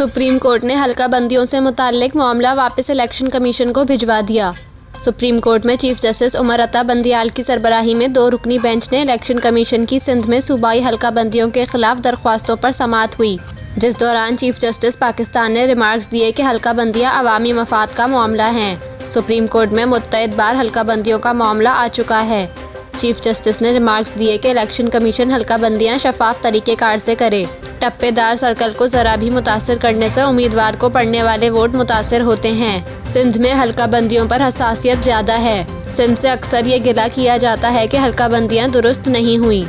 Supreme court ने हल्का बंदियों से मुताल्लिक मामला वापस इलेक्शन कमीशन को भिजवा दिया। सुप्रीम कोर्ट में चीफ जस्टिस उमर अता बंदियाल की सरबराही में 2 रुकनी बेंच ने इलेक्शन कमीशन की सिंध में सूबाई हल्का बंदियों के खिलाफ दरख्वास्तों पर समाअत हुई, जिस दौरान चीफ जस्टिस पाकिस्तान ने रिमार्क्स दिए कि हल्का बंदियाँ अवामी मफाद का मामला हैं। सुप्रीम कोर्ट में मुत्तअद बार हल्का बंदियों का मामला आ चुका है। चीफ जस्टिस ने रिमार्क्स दिए कि इलेक्शन कमीशन हल्का बंदियाँ शफाफ तरीक़ेकार से करे। टप्पेदार सर्कल को ज़रा भी मुतासर करने से उम्मीदवार को पड़ने वाले वोट मुतासर होते हैं। सिंध में हल्का बंदियों पर हसासियत ज़्यादा है। सिंध से अक्सर ये गिला किया जाता है कि हल्का बंदियाँ दुरुस्त नहीं हुई।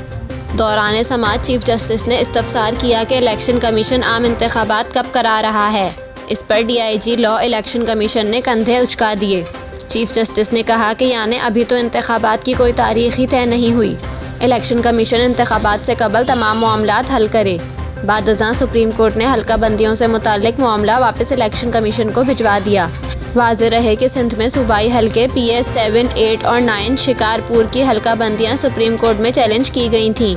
दौरान समाअत चीफ जस्टिस ने इस्तफसार किया कि इलेक्शन कमीशन आम इंतखाबात कब करा रहा है। इस पर DIG लॉ इलेक्शन कमीशन ने कंधे उचका दिए। चीफ जस्टिस ने कहा कि यानी अभी तो इंतखाबात की कोई तारीख ही तय नहीं हुई। इलेक्शन कमीशन इंतखाबात से कबल तमाम मामलात हल करे। बाद-अज़ां सुप्रीम कोर्ट ने हल्का बंदियों से मुताल्लिक मामला वापस इलेक्शन कमीशन को भिजवा दिया। वाज़ेह रहे कि सिंध में सूबाई हल्के PS 7, 8 और 9 शिकारपुर की हल्का बंदियाँ सुप्रीम कोर्ट में चैलेंज की गई थीं।